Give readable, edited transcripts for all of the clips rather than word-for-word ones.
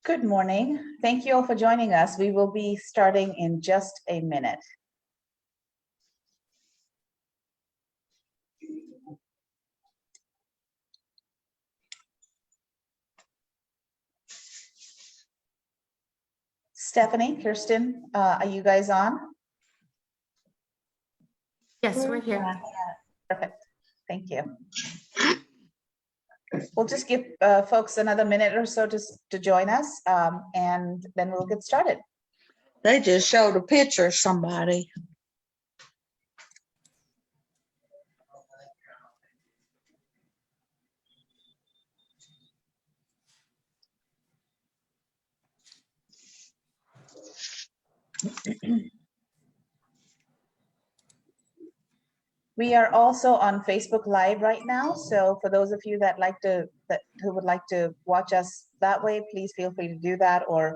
Good morning. Thank you all for joining us. We will be starting in just a minute. Stephanie, Kirsten, are you guys on? Yes, we're here. Perfect. Thank you. We'll just give folks another minute or so to join us, and then we'll get started. They just showed a picture of somebody. We are also on Facebook Live right now, so for those of you who would like to watch us that way, please feel free to do that, or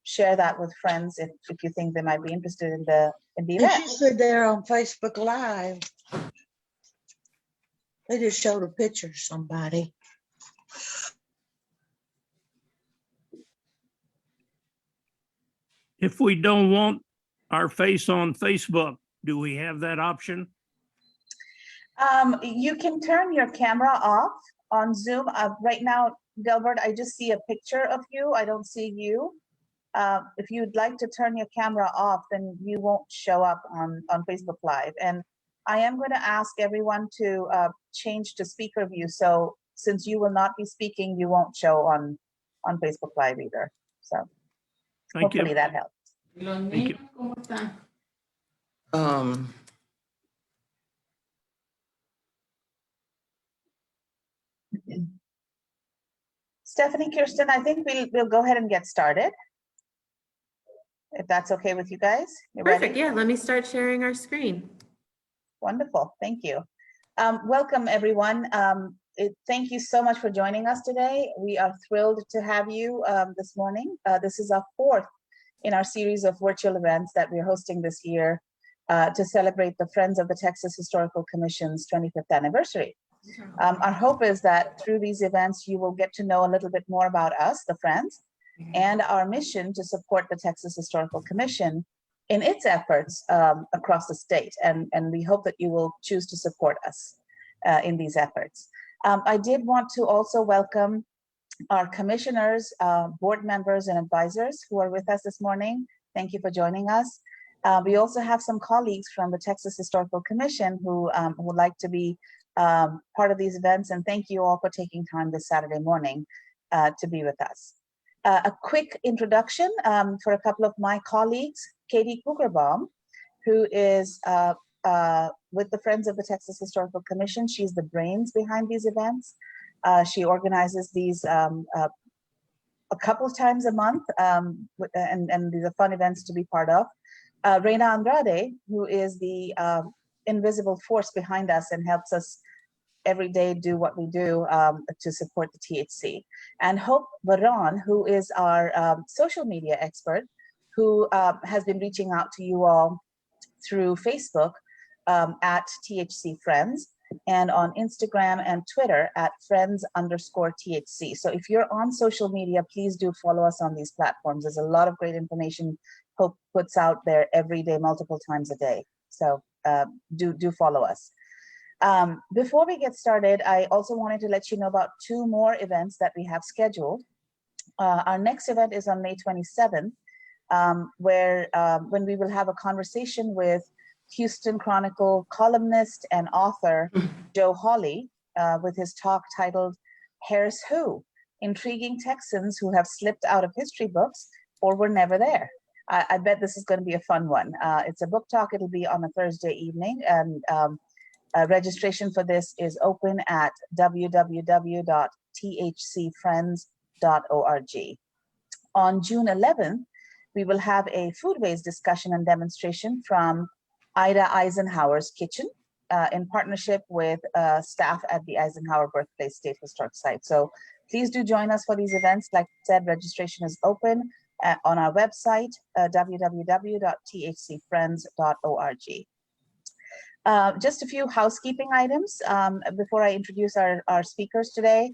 share that with friends if you think they might be interested in the event. She said they're on Facebook Live. They just showed a picture of somebody. If we don't want our face on Facebook, do we have that option? You can turn your camera off on Zoom. Right now, Delbert, I just see a picture of you. I don't see you. If you'd like to turn your camera off, then you won't show up on Facebook Live. And I am going to ask everyone to change to speaker view. So since you will not be speaking, you won't show on Facebook Live either. So hopefully that helps. Thank you. Stephanie, Kirsten, I think we'll go ahead and get started. If that's okay with you guys. Perfect. Ready? Yeah, let me start sharing our screen. Wonderful. Thank you. Welcome, everyone. Thank you so much for joining us today. We are thrilled to have you this morning. This is our fourth in our series of virtual events that we're hosting this year to celebrate the Friends of the Texas Historical Commission's 25th anniversary. Our hope is that through these events, you will get to know a little bit more about us, the Friends, and our mission to support the Texas Historical Commission in its efforts across the state. And we hope that you will choose to support us in these efforts. I did want to also welcome our commissioners, board members, and advisors who are with us this morning. Thank you for joining us. We also have some colleagues from the Texas Historical Commission who would like to be part of these events, and thank you all for taking time this Saturday morning to be with us. A quick introduction for a couple of my colleagues. Katie Kugerbaum, who is with the Friends of the Texas Historical Commission. She's the brains behind these events. She organizes these a couple of times a month, and these are fun events to be part of. Reina Andrade, who is the invisible force behind us and helps us every day do what we do to support the THC. And Hope Varon, who is our social media expert, who has been reaching out to you all through Facebook at THC Friends, and on Instagram and Twitter at friends_THC. So if you're on social media, please do follow us on these platforms. There's a lot of great information Hope puts out there every day, multiple times a day. So do follow us. Before we get started, I also wanted to let you know about two more events that we have scheduled. Our next event is on May 27th, when we will have a conversation with Houston Chronicle columnist and author Joe Hawley with his talk titled Here's Who? Intriguing Texans Who Have Slipped Out of History Books or Were Never There. I bet this is going to be a fun one. It's a book talk. It'll be on a Thursday evening, and registration for this is open at www.thcfriends.org. On June 11th, we will have a foodways discussion and demonstration from Ida Eisenhower's Kitchen in partnership with staff at the Eisenhower Birthplace State Historic Site. So please do join us for these events. Like I said, registration is open on our website, www.thcfriends.org. Just a few housekeeping items before I introduce our speakers today.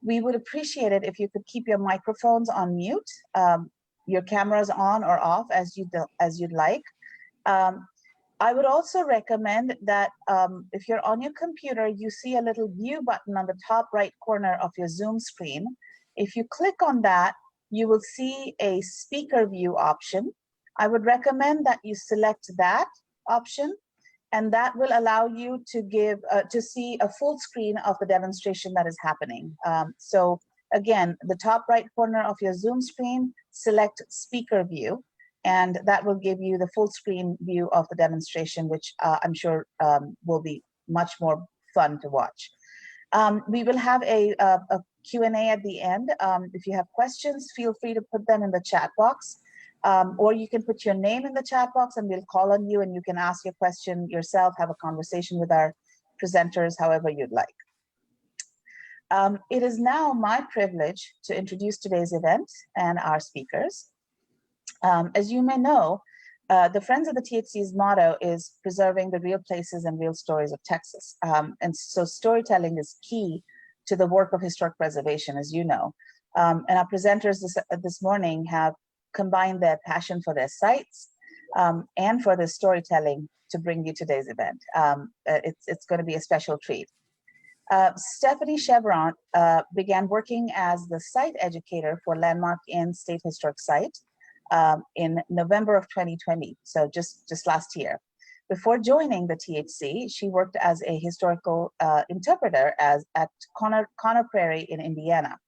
We would appreciate it if you could keep your microphones on mute, your cameras on or off as you'd like. I would also recommend that if you're on your computer, you see a little view button on the top right corner of your Zoom screen. If you click on that, you will see a speaker view option. I would recommend that you select that option, and that will allow you to see a full screen of the demonstration that is happening. So again, the top right corner of your Zoom screen, select speaker view, and that will give you the full screen view of the demonstration, which I'm sure will be much more fun to watch. We will have a Q&A at the end. If you have questions, feel free to put them in the chat box. Or you can put your name in the chat box and we'll call on you and you can ask your question yourself, have a conversation with our presenters, however you'd like. It is now my privilege to introduce today's event and our speakers. As you may know, the Friends of the THC's motto is preserving the real places and real stories of Texas. And so storytelling is key to the work of historic preservation, as you know. And our presenters this morning have combine their passion for their sites and for the storytelling to bring you today's event. It's going to be a special treat. Stephanie Chevron began working as the site educator for Landmark Inn State Historic Site in November of 2020, so just last year. Before joining the THC, she worked as a historical interpreter at Conner Prairie in Indiana.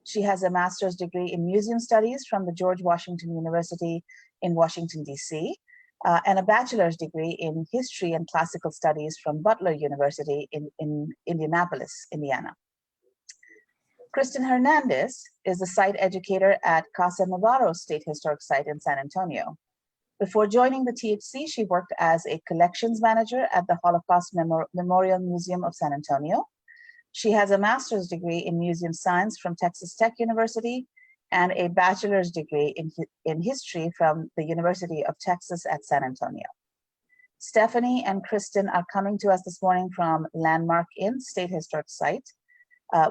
She has a master's degree in museum studies from the George Washington University in Washington, D.C., and a bachelor's degree in history and classical studies from Butler University in Indianapolis, Indiana. Kristen Hernandez is the site educator at Casa Navarro State Historic Site in San Antonio. Before joining the THC, she worked as a collections manager at the Holocaust Memorial Museum of San Antonio. She has a master's degree in museum science from Texas Tech University and a bachelor's degree in history from the University of Texas at San Antonio. Stephanie and Kristen are coming to us this morning from Landmark Inn State Historic Site,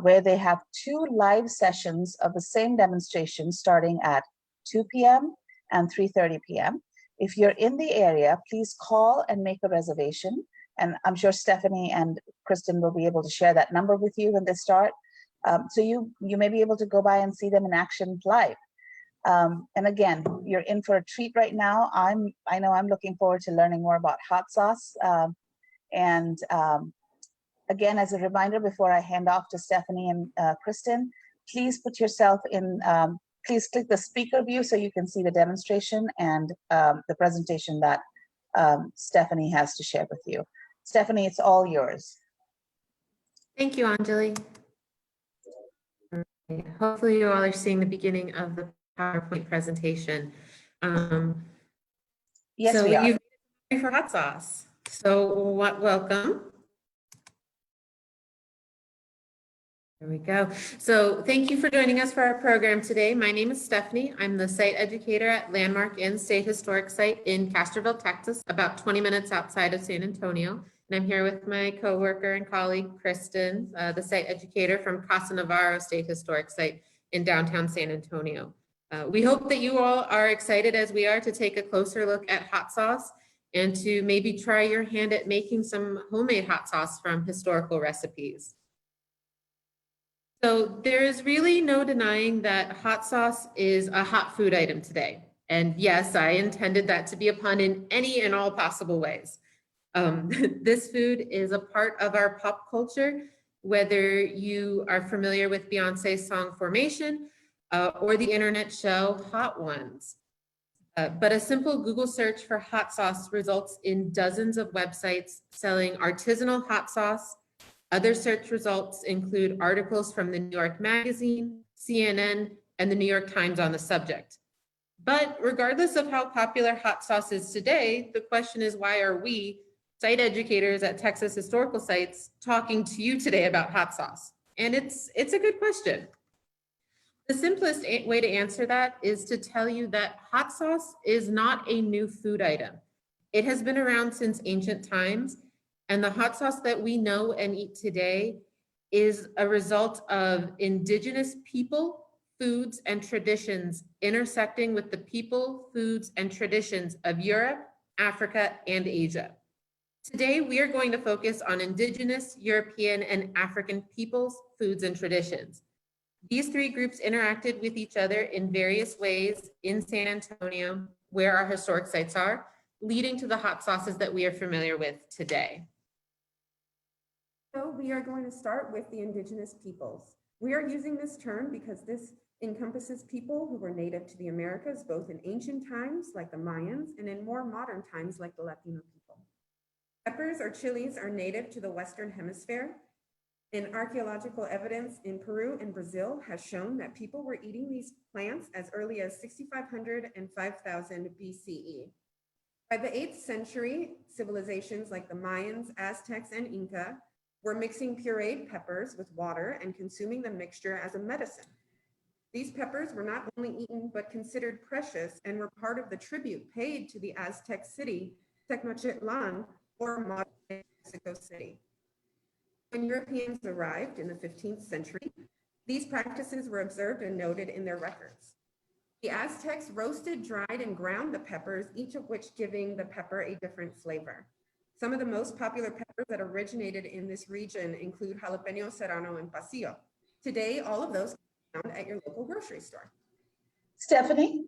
where they have 2 live sessions of the same demonstration starting at 2 p.m. and 3:30 p.m. If you're in the area, please call and make a reservation. And I'm sure Stephanie and Kristen will be able to share that number with you when they start. So you may be able to go by and see them in action live. And again, you're in for a treat right now. I know I'm looking forward to learning more about hot sauce. Again, as a reminder, before I hand off to Stephanie and Kristen, please put yourself in, please click the speaker view so you can see the demonstration and the presentation that Stephanie has to share with you. Stephanie, it's all yours. Thank you, Anjali. Hopefully you all are seeing the beginning of the PowerPoint presentation. Yes, we are. You've been for hot sauce. So welcome. There we go. So thank you for joining us for our program today. My name is Stephanie. I'm the site educator at Landmark Inn State Historic Site in Castroville, Texas, about 20 minutes outside of San Antonio. And I'm here with my coworker and colleague, Kristen, the site educator from Casa Navarro State Historic Site in downtown San Antonio. We hope that you all are excited as we are to take a closer look at hot sauce and to maybe try your hand at making some homemade hot sauce from historical recipes. So there is really no denying that hot sauce is a hot food item today. And yes, I intended that to be a pun in any and all possible ways. This food is a part of our pop culture, whether you are familiar with Beyoncé's song Formation or the internet show Hot Ones. But a simple Google search for hot sauce results in dozens of websites selling artisanal hot sauce. Other search results include articles from the New York Magazine, CNN, and the New York Times on the subject. But regardless of how popular hot sauce is today, the question is, why are we, site educators at Texas Historical Sites, talking to you today about hot sauce? And it's a good question. The simplest way to answer that is to tell you that hot sauce is not a new food item. It has been around since ancient times, and the hot sauce that we know and eat today is a result of indigenous people, foods, and traditions intersecting with the people, foods, and traditions of Europe, Africa, and Asia. Today, we are going to focus on indigenous, European, and African peoples, foods, and traditions. These three groups interacted with each other in various ways in San Antonio, where our historic sites are, leading to the hot sauces that we are familiar with today. So we are going to start with the indigenous peoples. We are using this term because this encompasses people who were native to the Americas, both in ancient times, like the Mayans, and in more modern times, like the Latino people. Peppers or chilies are native to the Western Hemisphere, and archaeological evidence in Peru and Brazil has shown that people were eating these plants as early as 6,500 and 5,000 BCE. By the 8th century, civilizations like the Mayans, Aztecs, and Inca were mixing pureed peppers with water and consuming the mixture as a medicine. These peppers were not only eaten, but considered precious and were part of the tribute paid to the Aztec city, Tenochtitlan, or modern Mexico City. When Europeans arrived in the 15th century, these practices were observed and noted in their records. The Aztecs roasted, dried, and ground the peppers, each of which giving the pepper a different flavor. Some of the most popular peppers that originated in this region include jalapeno serrano and pasillo. Today, all of those can be found at your local grocery store. Stephanie,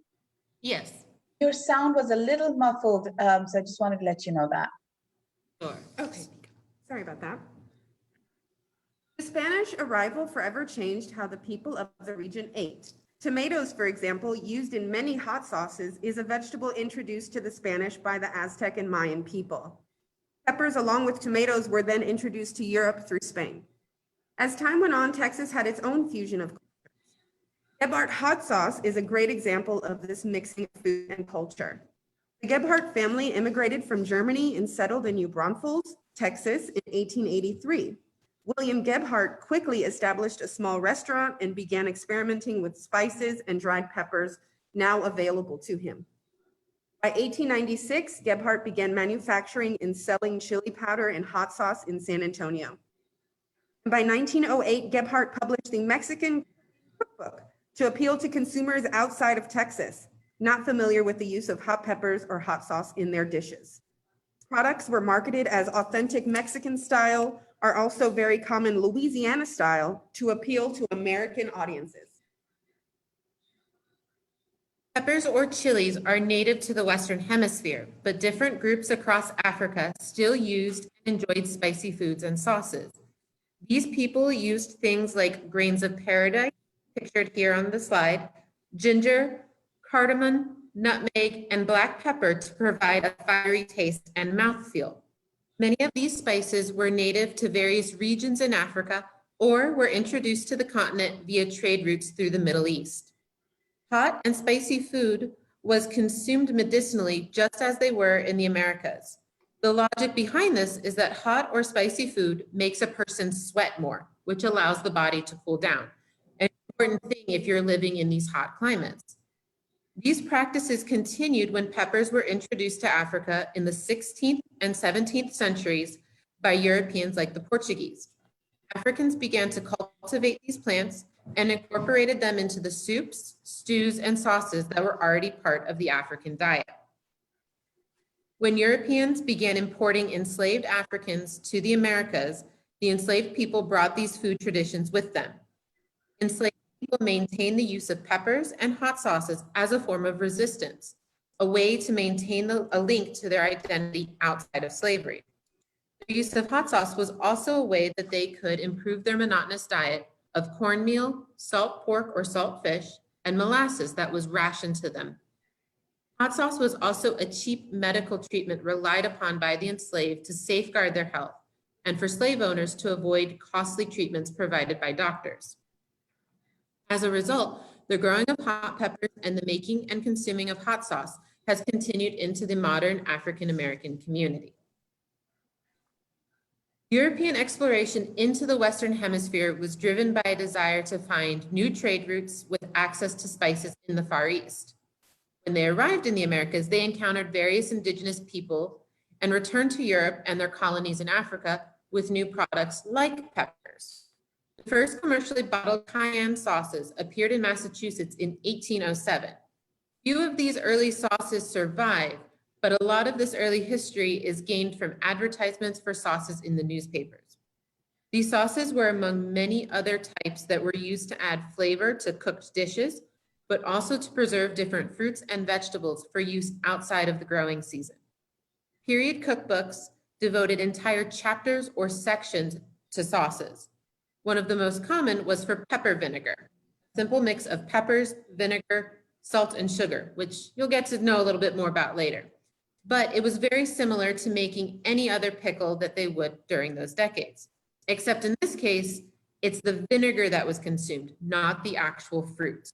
Yes, your sound was a little muffled, so I just wanted to let you know that. sure. Okay, sorry about that. The Spanish arrival forever changed how the people of the region ate. Tomatoes, for example, used in many hot sauces, is a vegetable introduced to the Spanish by the Aztec and Mayan people. Peppers, along with tomatoes, were then introduced to Europe through Spain. As time went on, Texas had its own fusion of cultures. Gebhardt hot sauce is a great example of this mixing of food and culture. The Gebhardt family immigrated from Germany and settled in New Braunfels, Texas in 1883. William Gebhardt quickly established a small restaurant and began experimenting with spices and dried peppers now available to him. By 1896, Gebhardt began manufacturing and selling chili powder and hot sauce in San Antonio. And by 1908, Gebhardt published the Mexican Cookbook to appeal to consumers outside of Texas, not familiar with the use of hot peppers or hot sauce in their dishes. Products were marketed as authentic Mexican style, are also very common Louisiana style to appeal to American audiences. Peppers or chilies are native to the Western Hemisphere, but different groups across Africa still used and enjoyed spicy foods and sauces. These people used things like grains of paradise, pictured here on the slide, ginger, cardamom, nutmeg, and black pepper to provide a fiery taste and mouthfeel. Many of these spices were native to various regions in Africa or were introduced to the continent via trade routes through the Middle East. Hot and spicy food was consumed medicinally just as they were in the Americas. The logic behind this is that hot or spicy food makes a person sweat more, which allows the body to cool down. An important thing if you're living in these hot climates. These practices continued when peppers were introduced to Africa in the 16th and 17th centuries by Europeans like the Portuguese. Africans began to cultivate these plants and incorporated them into the soups, stews, and sauces that were already part of the African diet. When Europeans began importing enslaved Africans to the Americas, the enslaved people brought these food traditions with them. Enslaved people maintained the use of peppers and hot sauces as a form of resistance, a way to maintain a link to their identity outside of slavery. The use of hot sauce was also a way that they could improve their monotonous diet of cornmeal, salt pork or salt fish, and molasses that was rationed to them. Hot sauce was also a cheap medical treatment relied upon by the enslaved to safeguard their health and for slave owners to avoid costly treatments provided by doctors. As a result, the growing of hot peppers and the making and consuming of hot sauce has continued into the modern African American community. European exploration into the Western Hemisphere was driven by a desire to find new trade routes with access to spices in the Far East. When they arrived in the Americas, they encountered various indigenous people and returned to Europe and their colonies in Africa with new products like peppers. The first commercially bottled cayenne sauces appeared in Massachusetts in 1807. Few of these early sauces survive, but a lot of this early history is gained from advertisements for sauces in the newspapers. These sauces were among many other types that were used to add flavor to cooked dishes, but also to preserve different fruits and vegetables for use outside of the growing season. Period cookbooks devoted entire chapters or sections to sauces. One of the most common was for pepper vinegar, a simple mix of peppers, vinegar, salt, and sugar, which you'll get to know a little bit more about later. But it was very similar to making any other pickle that they would during those decades. Except in this case, it's the vinegar that was consumed, not the actual fruit.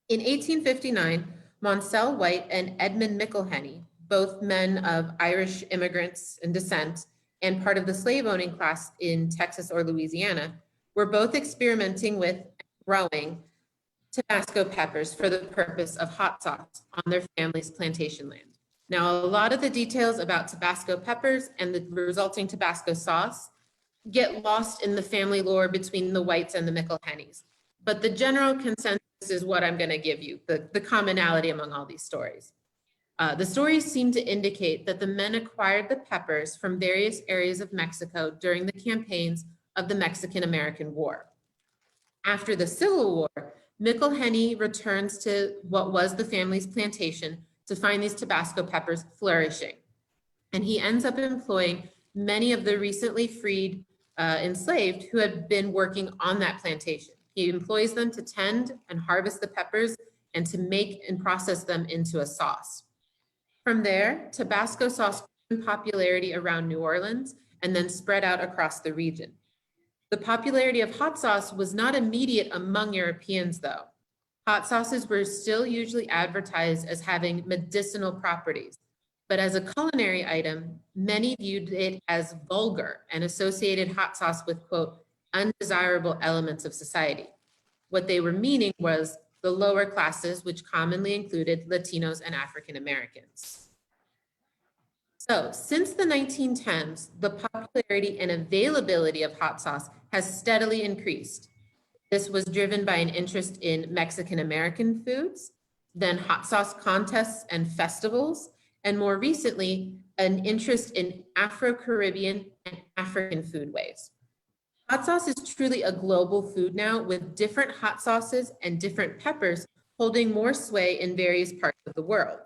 In 1859, Monsell White and Edmund McIlhenny, both men of Irish immigrants in descent and part of the slave-owning class in Texas or Louisiana, were both experimenting with growing Tabasco peppers for the purpose of hot sauce on their family's plantation land. Now, a lot of the details about Tabasco peppers and the resulting Tabasco sauce get lost in the family lore between the Whites and the McIlhennys. But the general consensus is what I'm going to give you, the commonality among all these stories. The stories seem to indicate that the men acquired the peppers from various areas of Mexico during the campaigns of the Mexican-American War. After the Civil War, McIlhenny returns to what was the family's plantation to find these Tabasco peppers flourishing. And he ends up employing many of the recently freed enslaved who had been working on that plantation. He employs them to tend and harvest the peppers and to make and process them into a sauce. From there, Tabasco sauce grew in popularity around New Orleans and then spread out across the region. The popularity of hot sauce was not immediate among Europeans, though. Hot sauces were still usually advertised as having medicinal properties, but as a culinary item, many viewed it as vulgar and associated hot sauce with, quote, undesirable elements of society. What they were meaning was the lower classes, which commonly included Latinos and African Americans. So since the 1910s, the popularity and availability of hot sauce has steadily increased. This was driven by an interest in Mexican American foods, then hot sauce contests and festivals, and more recently, an interest in Afro-Caribbean and African foodways. Hot sauce is truly a global food now, with different hot sauces and different peppers holding more sway in various parts of the world.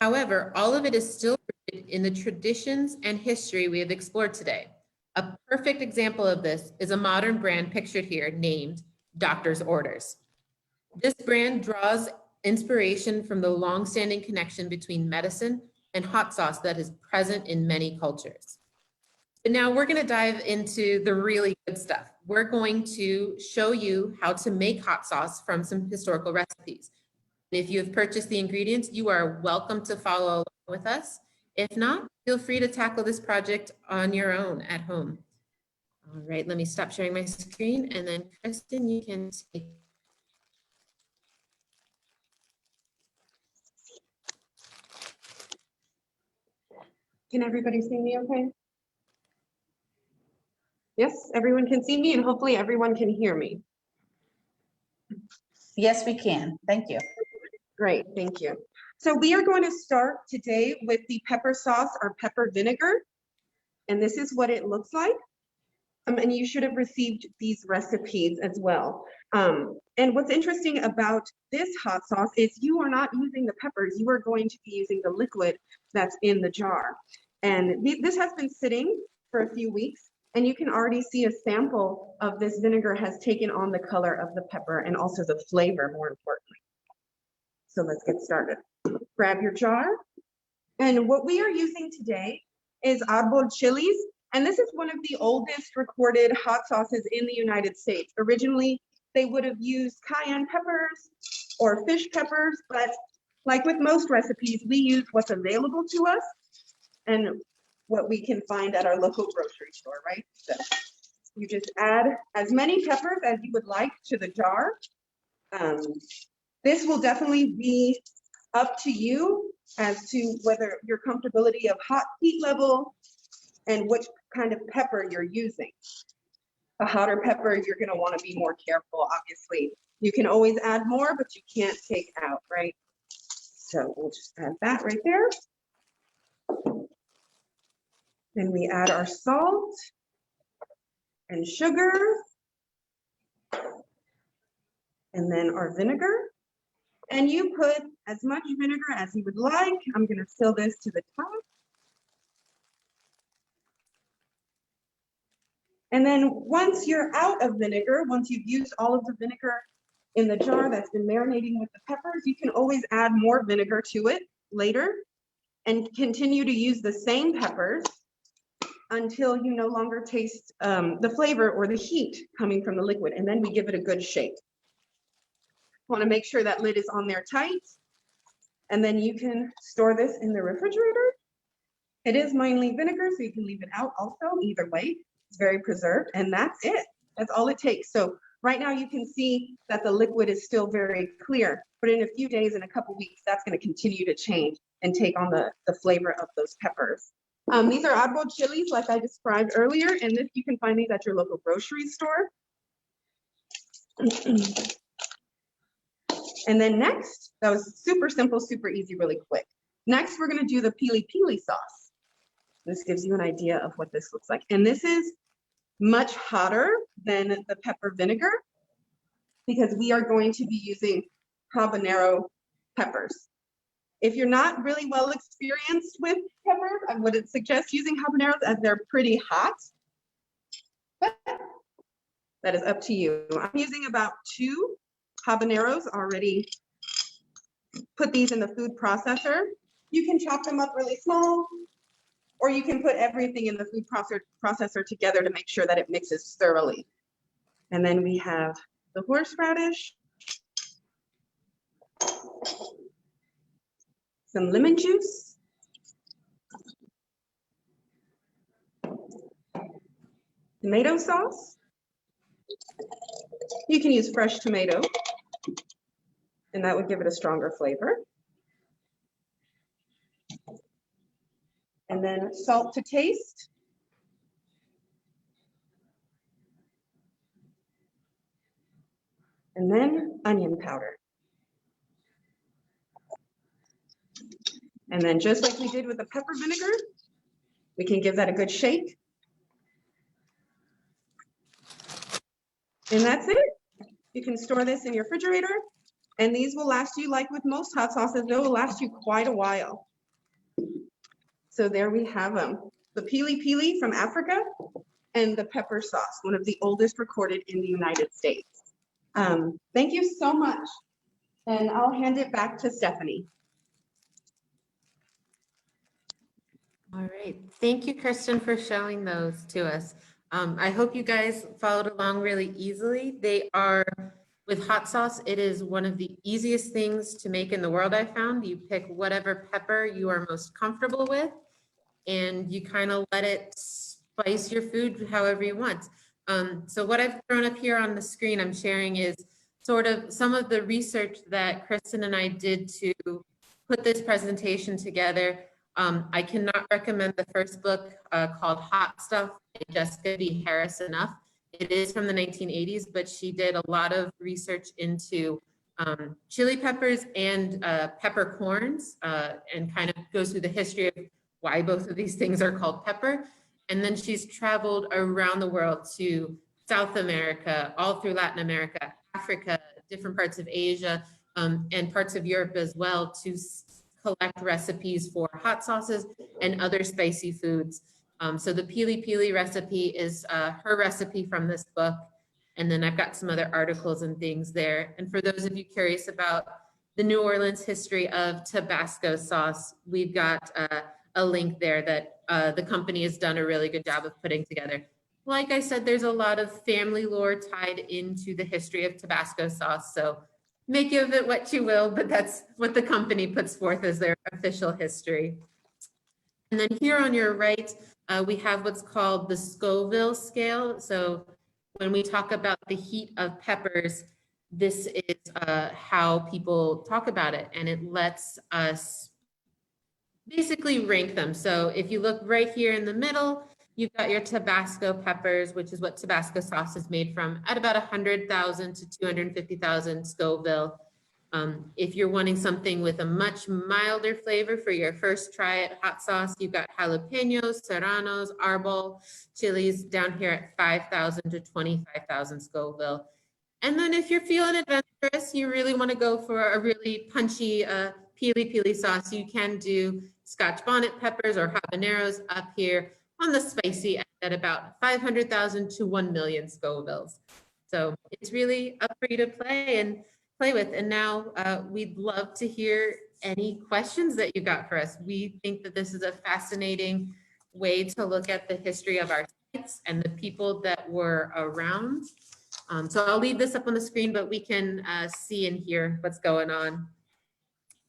However, all of it is still rooted in the traditions and history we have explored today. A perfect example of this is a modern brand pictured here named Doctor's Orders. This brand draws inspiration from the long-standing connection between medicine and hot sauce that is present in many cultures. But now we're going to dive into the really good stuff. We're going to show you how to make hot sauce from some historical recipes. If you have purchased the ingredients, you are welcome to follow along with us. If not, feel free to tackle this project on your own at home. All right, let me stop sharing my screen, and then Kristen, you can take. Can everybody see me okay? Yes, everyone can see me, and hopefully everyone can hear me. Yes, we can. Thank you. Great, thank you. So we are going to start today with the pepper sauce or pepper vinegar. And this is what it looks like. And you should have received these recipes as well. And what's interesting about this hot sauce is you are not using the peppers, you are going to be using the liquid that's in the jar. And this has been sitting for a few weeks, and you can already see a sample of this vinegar has taken on the color of the pepper and also the flavor, more importantly. So let's get started. Grab your jar. And what we are using today is arbol chilies. And this is one of the oldest recorded hot sauces in the United States. Originally, they would have used cayenne peppers or fish peppers, but like with most recipes, we use what's available to us and what we can find at our local grocery store, right? So you just add as many peppers as you would like to the jar. This will definitely be up to you as to whether your comfortability of hot heat level and which kind of pepper you're using. A hotter pepper, you're gonna wanna be more careful, obviously. You can always add more, but you can't take out, right? So we'll just add that right there. Then we add our salt and sugar. And then our vinegar. And you put as much vinegar as you would like. I'm gonna fill this to the top. And then once you're out of vinegar, once you've used all of the vinegar in the jar that's been marinating with the peppers, you can always add more vinegar to it later and continue to use the same peppers until you no longer taste the flavor or the heat coming from the liquid. And then we give it a good shake. Want to make sure that lid is on there tight. And then you can store this in the refrigerator. It is mainly vinegar, so you can leave it out also, either way. It's very preserved, and that's it. That's all it takes. So right now you can see that the liquid is still very clear, but in a few days, in a couple weeks, that's going to continue to change and take on the flavor of those peppers. These are arbol chilies, like I described earlier, and this, you can find these at your local grocery store. And then next, that was super simple, super easy, really quick. Next, we're going to do the pili pili sauce. This gives you an idea of what this looks like. And this is much hotter than the pepper vinegar because we are going to be using habanero peppers. If you're not really well experienced with peppers, I wouldn't suggest using habaneros as they're pretty hot. But that is up to you. I'm using about 2 habaneros already. Put these in the food processor. You can chop them up really small, or you can put everything in the food processor together to make sure that it mixes thoroughly. And then we have the horseradish, some lemon juice, tomato sauce. You can use fresh tomato, and that would give it a stronger flavor. And then salt to taste. And then onion powder. And then just like we did with the pepper vinegar, we can give that a good shake. And that's it. You can store this in your refrigerator, and these will last you, like with most hot sauces, they will last you quite a while. So there we have them. The pili pili from Africa and the pepper sauce, one of the oldest recorded in the United States. Thank you so much. And I'll hand it back to Stephanie. All right. Thank you, Kristen, for showing those to us. I hope you guys followed along really easily. They are, with hot sauce, it is one of the easiest things to make in the world, I found. You pick whatever pepper you are most comfortable with, and you kind of let it spice your food however you want. So what I've thrown up here on the screen I'm sharing is sort of some of the research that Kristen and I did to put this presentation together. I cannot recommend the first book called Hot Stuff by Jessica B. Harris enough. It is from the 1980s, but she did a lot of research into chili peppers and peppercorns and kind of goes through the history of why both of these things are called pepper. And then she's traveled around the world to South America, all through Latin America, Africa, different parts of Asia, and parts of Europe as well to collect recipes for hot sauces and other spicy foods. So the pili pili recipe is her recipe from this book. And then I've got some other articles and things there. And for those of you curious about the New Orleans history of Tabasco sauce, we've got a link there that the company has done a really good job of putting together. Like I said, there's a lot of family lore tied into the history of Tabasco sauce. So make of it what you will, but that's what the company puts forth as their official history. And then here on your right, we have what's called the Scoville scale. So when we talk about the heat of peppers, this is how people talk about it, and it lets us basically rank them. So if you look right here in the middle, You've got your Tabasco peppers, which is what Tabasco sauce is made from, at about 100,000 to 250,000 Scoville. If you're wanting something with a much milder flavor for your first try at hot sauce, you've got jalapenos, serranos, arbol chilies down here at 5,000 to 25,000 Scoville. And then if you're feeling adventurous, you really want to go for a really punchy peely sauce, you can do Scotch bonnet peppers or habaneros up here on the spicy end at about 500,000 to 1 million Scovilles. So it's really up for you to play with. And now we'd love to hear any questions that you got for us. We think that this is a fascinating way to look at the history of our sites and the people that were around. So I'll leave this up on the screen, but we can see and hear what's going on.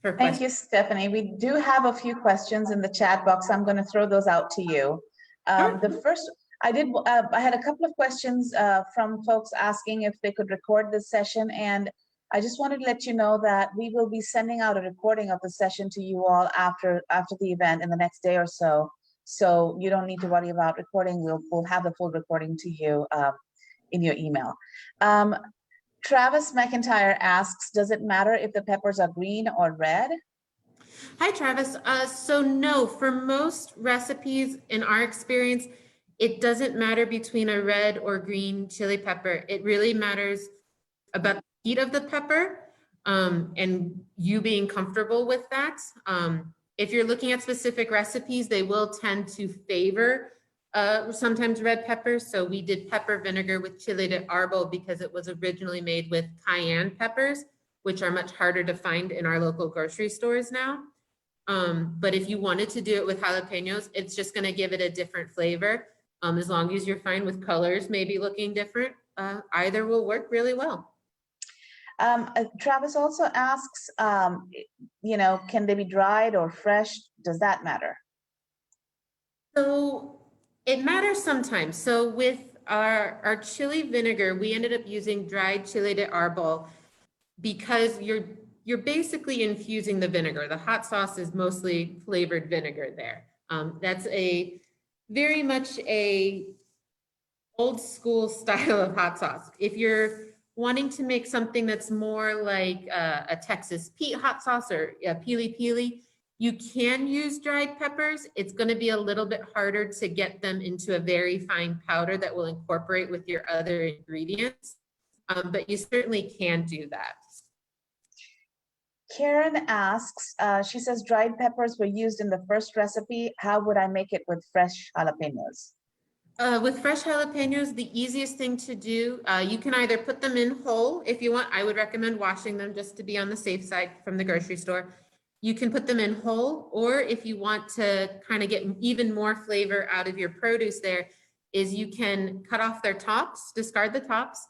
Thank you, Stephanie. We do have a few questions in the chat box. I'm going to throw those out to you. The first, I had a couple of questions from folks asking if they could record this session, and I just wanted to let you know that we will be sending out a recording of the session to you all after the event in the next day or so. So you don't need to worry about recording. We'll have the full recording to you in your email. Travis McIntyre asks, does it matter if the peppers are green or red? Hi, Travis. So no, for most recipes in our experience, it doesn't matter between a red or green chili pepper. It really matters about the heat of the pepper and you being comfortable with that. If you're looking at specific recipes, they will tend to favor sometimes red peppers. So we did pepper vinegar with chile de arbol because it was originally made with cayenne peppers, which are much harder to find in our local grocery stores now. But if you wanted to do it with jalapenos, it's just going to give it a different flavor. As long as you're fine with colors maybe looking different, either will work really well. Travis also asks, can they be dried or fresh? Does that matter? So it matters sometimes. So with our chili vinegar, we ended up using dried chile de arbol because you're basically infusing the vinegar. The hot sauce is mostly flavored vinegar there. That's very much a old school style of hot sauce. If you're wanting to make something that's more like a Texas Pete hot sauce or a peely, you can use dried peppers. It's going to be a little bit harder to get them into a very fine powder that will incorporate with your other ingredients, but you certainly can do that. Karen asks, she says dried peppers were used in the first recipe. How would I make it with fresh jalapenos? With fresh jalapenos, the easiest thing to do, you can either put them in whole if you want. I would recommend washing them just to be on the safe side from the grocery store. You can put them in whole, or if you want to kind of get even more flavor out of your produce there, is you can cut off their tops, discard the tops,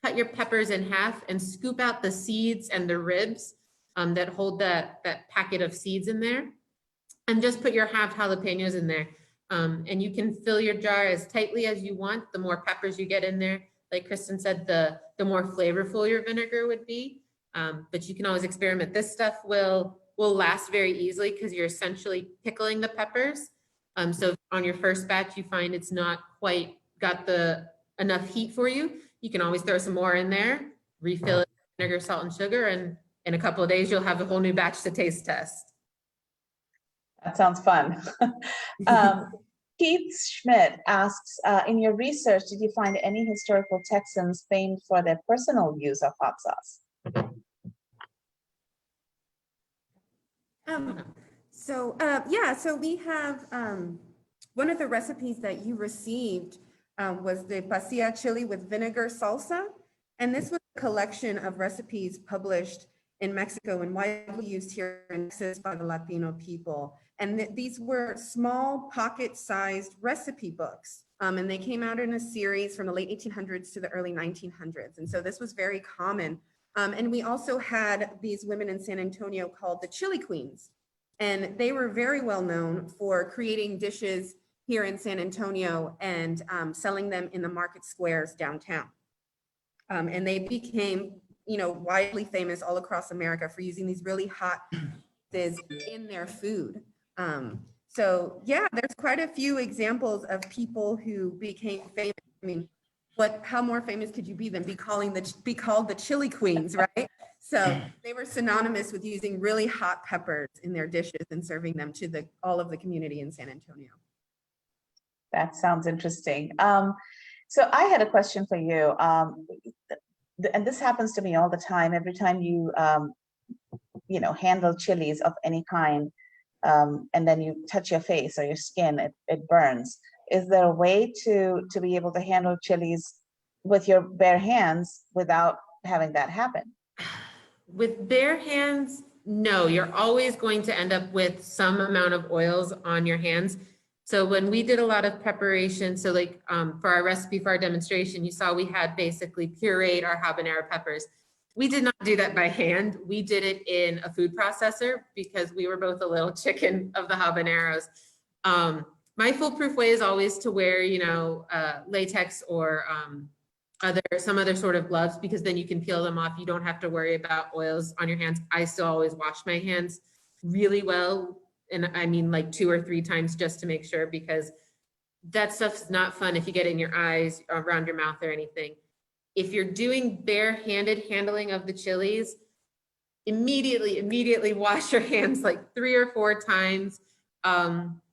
cut your peppers in half and scoop out the seeds and the ribs that hold that packet of seeds in there, and just put your halved jalapenos in there. And you can fill your jar as tightly as you want. The more peppers you get in there, like Kristen said, the more flavorful your vinegar would be. But you can always experiment. This stuff will last very easily because you're essentially pickling the peppers. So on your first batch, you find it's not quite got enough heat for you. You can always throw some more in there, refill it with vinegar, salt, and sugar, and in a couple of days, you'll have a whole new batch to taste test. That sounds fun. Keith Schmidt asks, in your research, did you find any historical Texans famed for their personal use of hot sauce? So we have one of the recipes that you received was the pasilla chili with vinegar salsa. And this was a collection of recipes published in Mexico and widely used here in Texas by the Latino people. And these were small pocket-sized recipe books. And they came out in a series from the late 1800s to the early 1900s. And so this was very common. And we also had these women in San Antonio called the Chili Queens. And they were very well known for creating dishes here in San Antonio and selling them in the market squares downtown. And they became, widely famous all across America for using these really hot dishes in their food. So yeah, there's quite a few examples of people who became famous. I mean, how more famous could you be than be called the chili queens, right? So they were synonymous with using really hot peppers in their dishes and serving them to all of the community in San Antonio. That sounds interesting. So I had a question for you. And this happens to me all the time. Every time you, handle chilies of any kind, and then you touch your face or your skin, it burns. Is there a way to be able to handle chilies with your bare hands without having that happen? With bare hands, no, you're always going to end up with some amount of oils on your hands. So when we did a lot of preparation, so like for our recipe for our demonstration, you saw we had basically pureed our habanero peppers. We did not do that by hand. We did it in a food processor because we were both a little chicken of the habaneros. My foolproof way is always to wear, latex or some other sort of gloves, because then you can peel them off. You don't have to worry about oils on your hands. I still always wash my hands really well. And I mean like 2 or 3 times just to make sure, because that stuff's not fun if you get it in your eyes, around your mouth or anything. If you're doing bare-handed handling of the chilies, immediately wash your hands like 3 or 4 times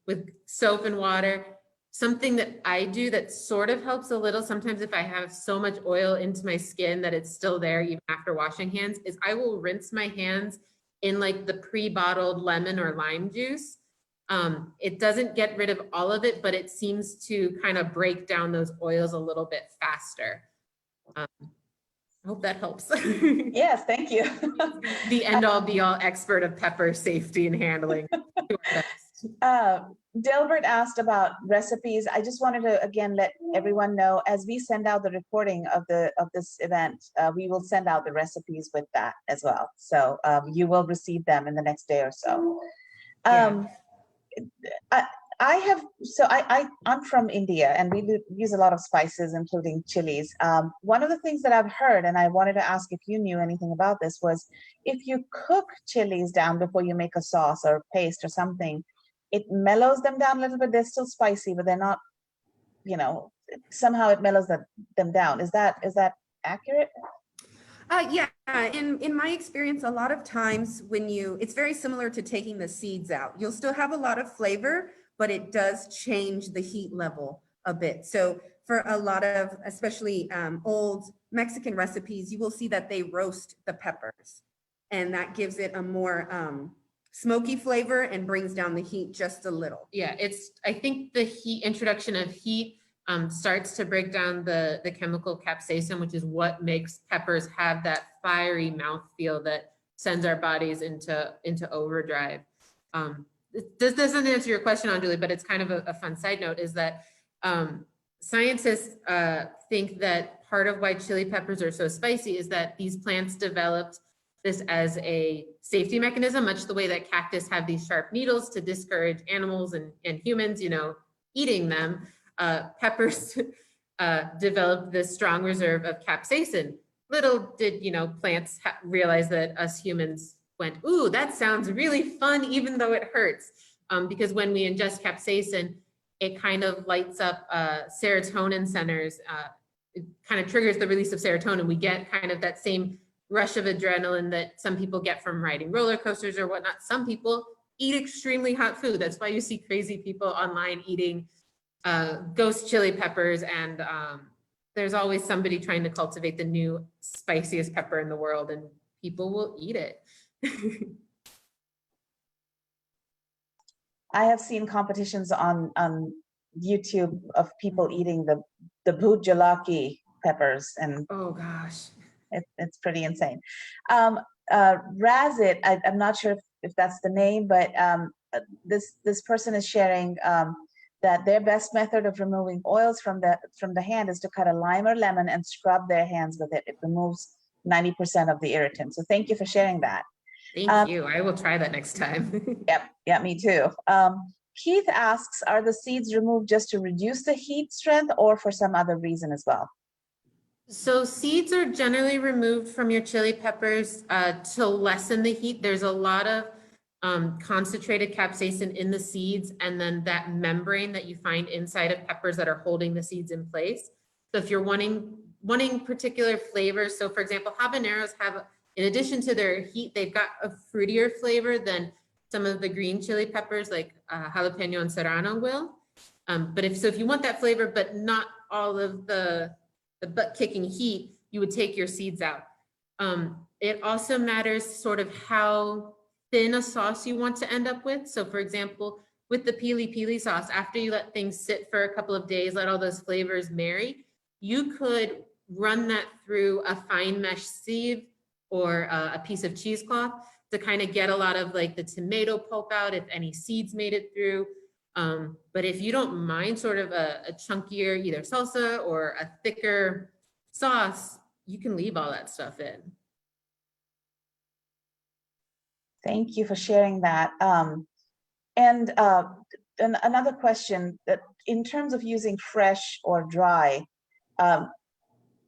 with soap and water. Something that I do that sort of helps a little sometimes if I have so much oil into my skin that it's still there even after washing hands, is I will rinse my hands in like the pre-bottled lemon or lime juice. It doesn't get rid of all of it, but it seems to kind of break down those oils a little bit faster. I hope that helps. Yes, thank you. The end all be all expert of pepper safety and handling. Delbert asked about recipes. I just wanted to again let everyone know, as we send out the recording of this event, we will send out the recipes with that as well. So you will receive them in the next day or so. I'm from India, and we use a lot of spices, including chilies. One of the things that I've heard, and I wanted to ask if you knew anything about this, was if you cook chilies down before you make a sauce or paste or something, it mellows them down a little bit. They're still spicy, but they're not, somehow it mellows them down. Is that accurate? Yeah, in my experience, a lot of times it's very similar to taking the seeds out. You'll still have a lot of flavor, but it does change the heat level a bit. So for a lot of, especially old Mexican recipes, you will see that they roast the peppers, and that gives it a more smoky flavor and brings down the heat just a little. Yeah, I think the introduction of heat starts to break down the chemical capsaicin, which is what makes peppers have that fiery mouthfeel that sends our bodies into overdrive. This doesn't answer your question, Anjali, but it's kind of a fun side note, is that scientists think that part of why chili peppers are so spicy is that these plants developed this as a safety mechanism, much the way that cactus have these sharp needles to discourage animals and humans, eating them. Peppers developed this strong reserve of capsaicin. Little did plants realize that us humans went, ooh, that sounds really fun, even though it hurts. Because when we ingest capsaicin, it kind of lights up serotonin centers. It kind of triggers the release of serotonin. We get kind of that same rush of adrenaline that some people get from riding roller coasters or whatnot. Some people eat extremely hot food. That's why you see crazy people online eating ghost chili peppers, and there's always somebody trying to cultivate the new spiciest pepper in the world, and people will eat it. I have seen competitions on YouTube of people eating the bhut jalaki peppers, and oh gosh, it's pretty insane. Razit, I'm not sure if that's the name, but this person is sharing that their best method of removing oils from the hand is to cut a lime or lemon and scrub their hands with it. It removes 90% of the irritant. So thank you for sharing that. Thank you. I will try that next time. Yep, me too. Keith asks, are the seeds removed just to reduce the heat strength or for some other reason as well? So seeds are generally removed from your chili peppers to lessen the heat. There's a lot of concentrated capsaicin in the seeds, and then that membrane that you find inside of peppers that are holding the seeds in place. So if you're wanting particular flavors, so for example, habaneros have, in addition to their heat, they've got a fruitier flavor than some of the green chili peppers like jalapeno and serrano will. But if you want that flavor, but not all of the butt kicking heat, you would take your seeds out. It also matters sort of how thin a sauce you want to end up with. So for example, with the pili pili sauce, after you let things sit for a couple of days, let all those flavors marry, you could run that through a fine mesh sieve or a piece of cheesecloth to kind of get a lot of like the tomato pulp out if any seeds made it through. But if you don't mind sort of a chunkier either salsa or a thicker sauce, you can leave all that stuff in. Thank you for sharing that. And another question, that in terms of using fresh or dry,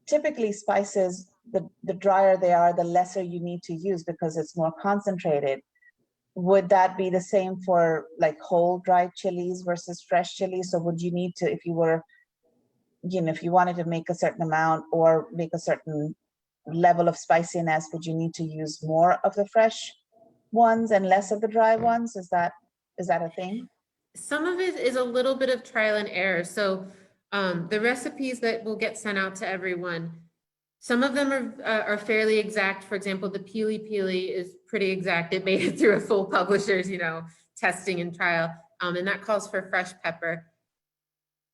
typically spices, the drier they are, the lesser you need to use because it's more concentrated. Would that be the same for like whole dried chilies versus fresh chilies? So would you need to, if you were, if you wanted to make a certain amount or make a certain level of spiciness, would you need to use more of the fresh ones and less of the dry ones? Is that a thing? Some of it is a little bit of trial and error. So the recipes that will get sent out to everyone, some of them are fairly exact. For example, the pili pili is pretty exact. It made it through a full publisher's, testing and trial, and that calls for fresh pepper.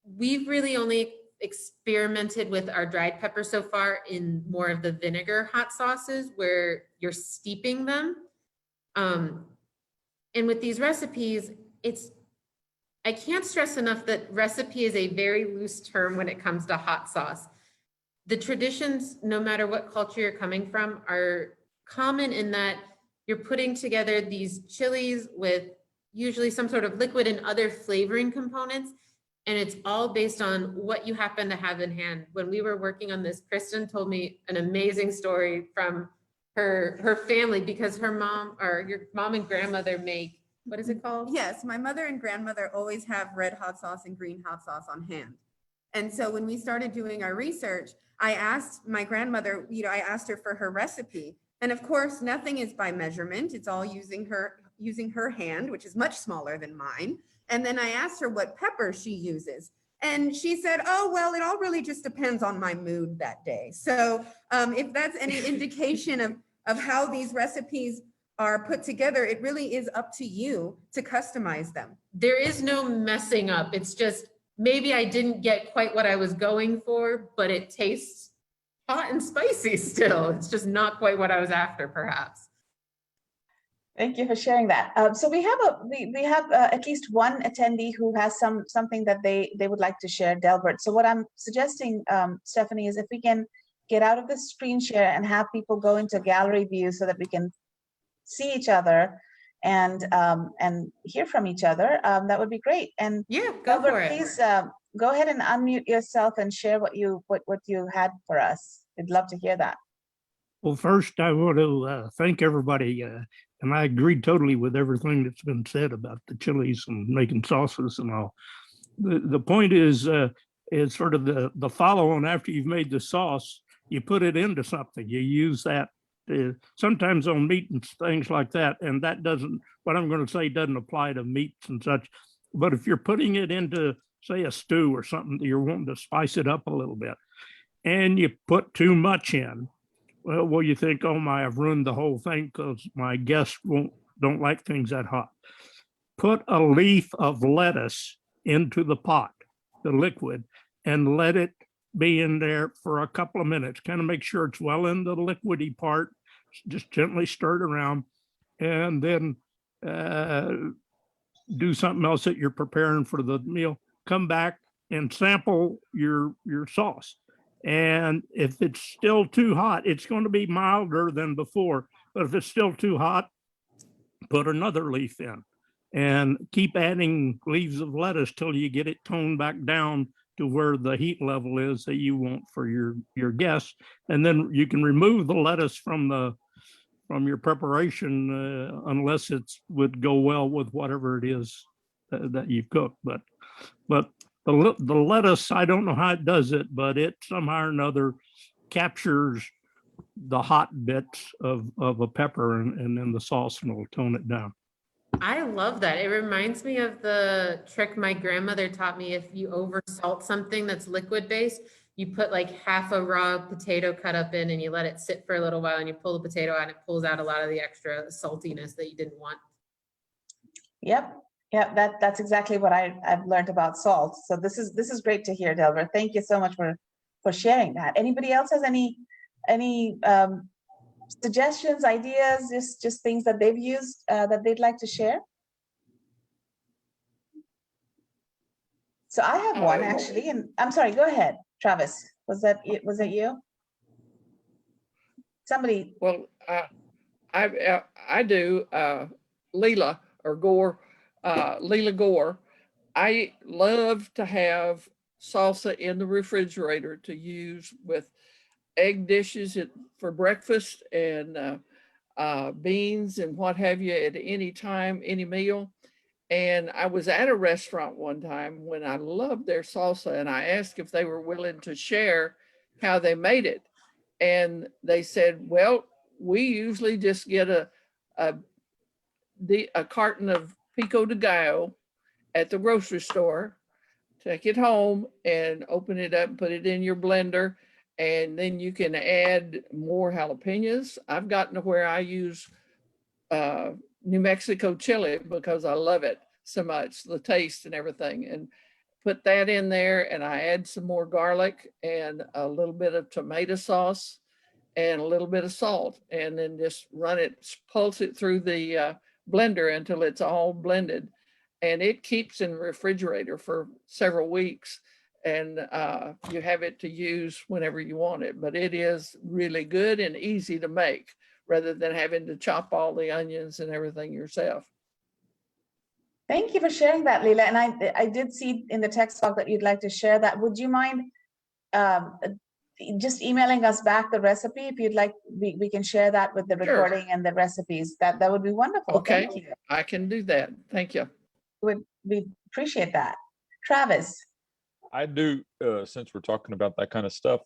We've really only experimented with our dried pepper so far in more of the vinegar hot sauces where you're steeping them. And with these recipes, I can't stress enough that recipe is a very loose term when it comes to hot sauce. The traditions, no matter what culture you're coming from, are common in that you're putting together these chilies with usually some sort of liquid and other flavoring components, and it's all based on what you happen to have in hand. When we were working on this, Kristen told me an amazing story from her family, because your mom and grandmother make, what is it called? Yes, my mother and grandmother always have red hot sauce and green hot sauce on hand. And so when we started doing our research, I asked my grandmother, I asked her for her recipe. And of course, nothing is by measurement. It's all using her hand, which is much smaller than mine. And then I asked her what pepper she uses. And she said, oh, well, it all really just depends on my mood that day. So if that's any indication of how these recipes are put together, it really is up to you to customize them. There is no messing up. It's just, maybe I didn't get quite what I was going for, but it tastes hot and spicy still. It's just not quite what I was after, perhaps. Thank you for sharing that. So we have at least one attendee who has something that they would like to share, Delbert. So what I'm suggesting, Stephanie, is if we can get out of the screen share and have people go into gallery view so that we can see each other and hear from each other, that would be great. And yeah, go Delbert, for it. please go ahead and unmute yourself and share what you had for us. We'd love to hear that. Well, first, I want to thank everybody, and I agree totally with everything that's been said about the chilies and making sauces and all. The point is sort of the follow-on after you've made the sauce, you put it into something. You use that sometimes on meat and things like that, and that doesn't, what I'm going to say doesn't apply to meats and such. But if you're putting it into, say, a stew or something, you're wanting to spice it up a little bit, and you put too much in, well, you think, oh my, I've ruined the whole thing because my guests don't like things that hot. Put a leaf of lettuce into the pot, the liquid, and let it be in there for a couple of minutes. Kind of make sure it's well in the liquidy part. Just gently stir it around, and then do something else that you're preparing for the meal. Come back and sample your sauce. And if it's still too hot, it's going to be milder than before. But if it's still too hot, put another leaf in and keep adding leaves of lettuce till you get it toned back down to where the heat level is that you want for your guests. And then you can remove the lettuce from your preparation, unless it's would go well with whatever it is that you cook. But the lettuce, I don't know how it does it, but it somehow or another captures the hot bits of a pepper, and then the sauce will tone it down. I love that. It reminds me of the trick my grandmother taught me. If you over salt something that's liquid based, you put like half a raw potato cut up in and you let it sit for a little while and you pull the potato out and it pulls out a lot of the extra saltiness that you didn't want. Yep. Yep. That's exactly what I've learned about salt. So this is great to hear, Delbert. Thank you so much for sharing that. Anybody else has any suggestions, ideas, just things that they've used that they'd like to share? So I have one actually, and I'm sorry, go ahead, Travis. Was that you? Somebody. Well, I do, Leela or Gore, Leela Gore. I love to have salsa in the refrigerator to use with egg dishes for breakfast and beans and what have you at any time, any meal. And I was at a restaurant one time when I loved their salsa, and I asked if they were willing to share how they made it. And they said, well, we usually just get a carton of pico de gallo at the grocery store, take it home and open it up and put it in your blender. And then you can add more jalapenos. I've gotten to where I use New Mexico chili because I love it so much, the taste and everything. And put that in there, and I add some more garlic and a little bit of tomato sauce and a little bit of salt, and then just run it, pulse it through the blender until it's all blended. And it keeps in the refrigerator for several weeks, and you have it to use whenever you want it. But it is really good and easy to make rather than having to chop all the onions and everything yourself. Thank you for sharing that, Leela. And I did see in the text box that you'd like to share that. Would you mind just emailing us back the recipe if you'd like? We can share that with the Sure. recording and the recipes. That would be wonderful. Okay, Thank you. I can do that. Thank you. We appreciate that. Travis. I do, since we're talking about that kind of stuff.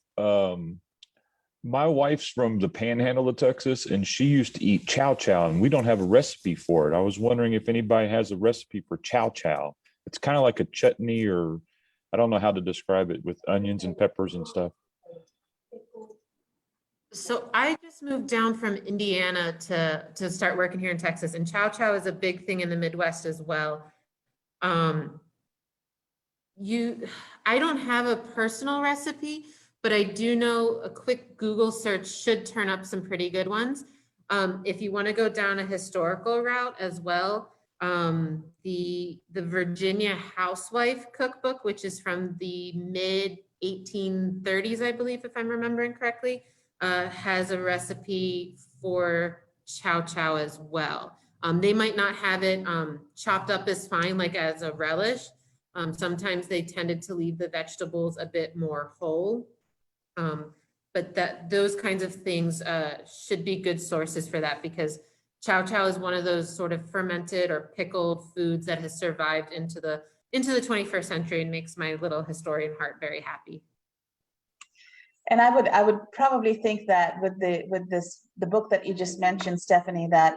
My wife's from the panhandle of Texas, and she used to eat chow chow, and we don't have a recipe for it. I was wondering if anybody has a recipe for chow chow. It's kind of like a chutney, or I don't know how to describe it, with onions and peppers and stuff. So I just moved down from Indiana to start working here in Texas, and chow chow is a big thing in the Midwest as well. I don't have a personal recipe, but I do know a quick Google search should turn up some pretty good ones. If you want to go down a historical route as well, the Virginia Housewife Cookbook, which is from the mid 1830s, I believe, if I'm remembering correctly, has a recipe for chow chow as well. They might not have it chopped up as fine, like as a relish. Sometimes they tended to leave the vegetables a bit more whole. But those kinds of things should be good sources for that, because chow chow is one of those sort of fermented or pickled foods that has survived into the 21st century and makes my little historian heart very happy. And I would probably think that with the book that you just mentioned, Stephanie, that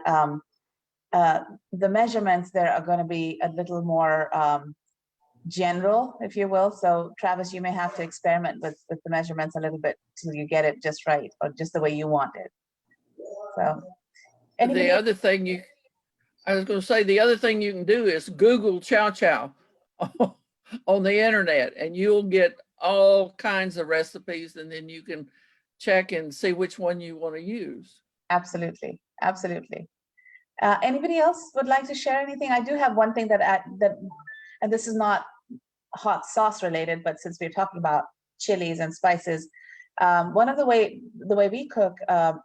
the measurements there are going to be a little more general, if you will. So Travis, you may have to experiment with the measurements a little bit till you get it just right, or just the way you want it. So The other thing I was going to say, the other thing you can do is Google chow chow on the internet, and you'll get all kinds of recipes, and then you can check and see which one you want to use. Absolutely, absolutely. Anybody else would like to share anything? I do have one thing that and this is not hot sauce related, but since we're talking about chilies and spices, one of the way we cook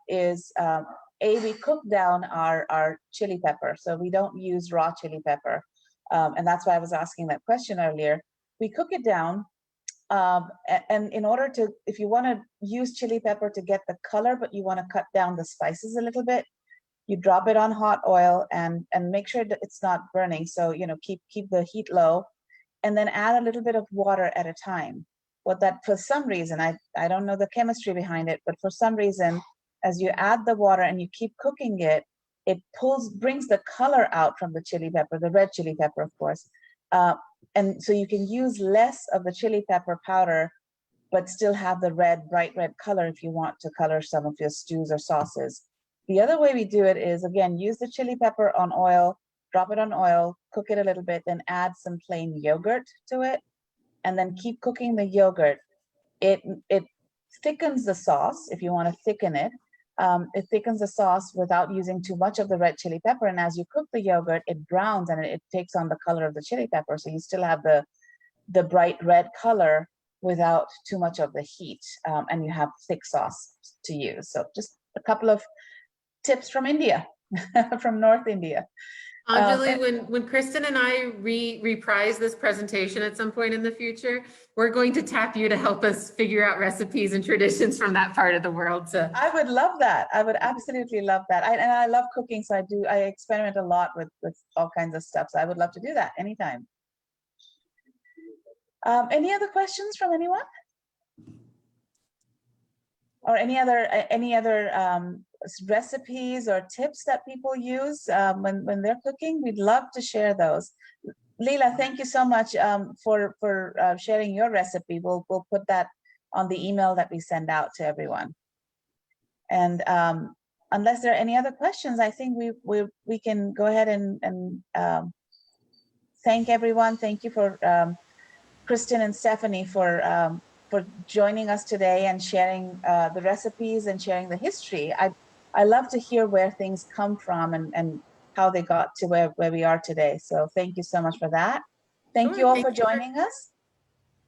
is we cook down our chili pepper. So we don't use raw chili pepper, and that's why I was asking that question earlier. We cook it down, and in order to, if you want to use chili pepper to get the color, but you want to cut down the spices a little bit, You drop it on hot oil and make sure that it's not burning. So, keep the heat low, and then add a little bit of water at a time. For some reason, I don't know the chemistry behind it, but for some reason, as you add the water and you keep cooking it, it brings the color out from the chili pepper, the red chili pepper, of course. And so you can use less of the chili pepper powder, but still have the bright red color if you want to color some of your stews or sauces. The other way we do it is, again, use the chili pepper on oil, drop it on oil, cook it a little bit, then add some plain yogurt to it, and then keep cooking the yogurt. It thickens the sauce if you want to thicken it. It thickens the sauce without using too much of the red chili pepper. And as you cook the yogurt, it browns and it takes on the color of the chili pepper. So you still have the bright red color without too much of the heat, and you have thick sauce to use. So just a couple of tips from India, from North India. Anjali, when Kristen and I reprise this presentation at some point in the future, we're going to tap you to help us figure out recipes and traditions from that part of the world. So I would love that. I would absolutely love that. And I love cooking, so I experiment a lot with all kinds of stuff. So I would love to do that anytime. Any other questions from anyone? Or any other recipes or tips that people use when they're cooking? We'd love to share those. Leila, thank you so much for sharing your recipe. We'll put that on the email that we send out to everyone. And unless there are any other questions, I think we can go ahead and thank everyone. Thank you for Kristen and Stephanie for joining us today and sharing the recipes and sharing the history. I love to hear where things come from and how they got to where we are today. So thank you so much for that. Thank you all for joining us.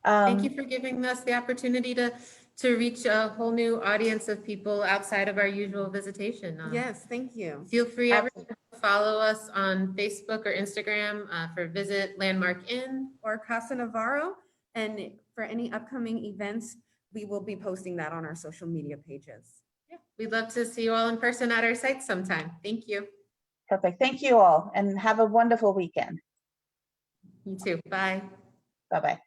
Thank you for giving us the opportunity to reach a whole new audience of people outside of our usual visitation. Yes, thank you. Feel free everyone to follow us on Facebook or Instagram for Visit Landmark Inn Or Casa Navarro. And for any upcoming events, we will be posting that on our social media pages. Yeah, we'd love to see you all in person at our site sometime. Thank you. Perfect. Thank you all and have a wonderful weekend. You too. Bye. Bye-bye.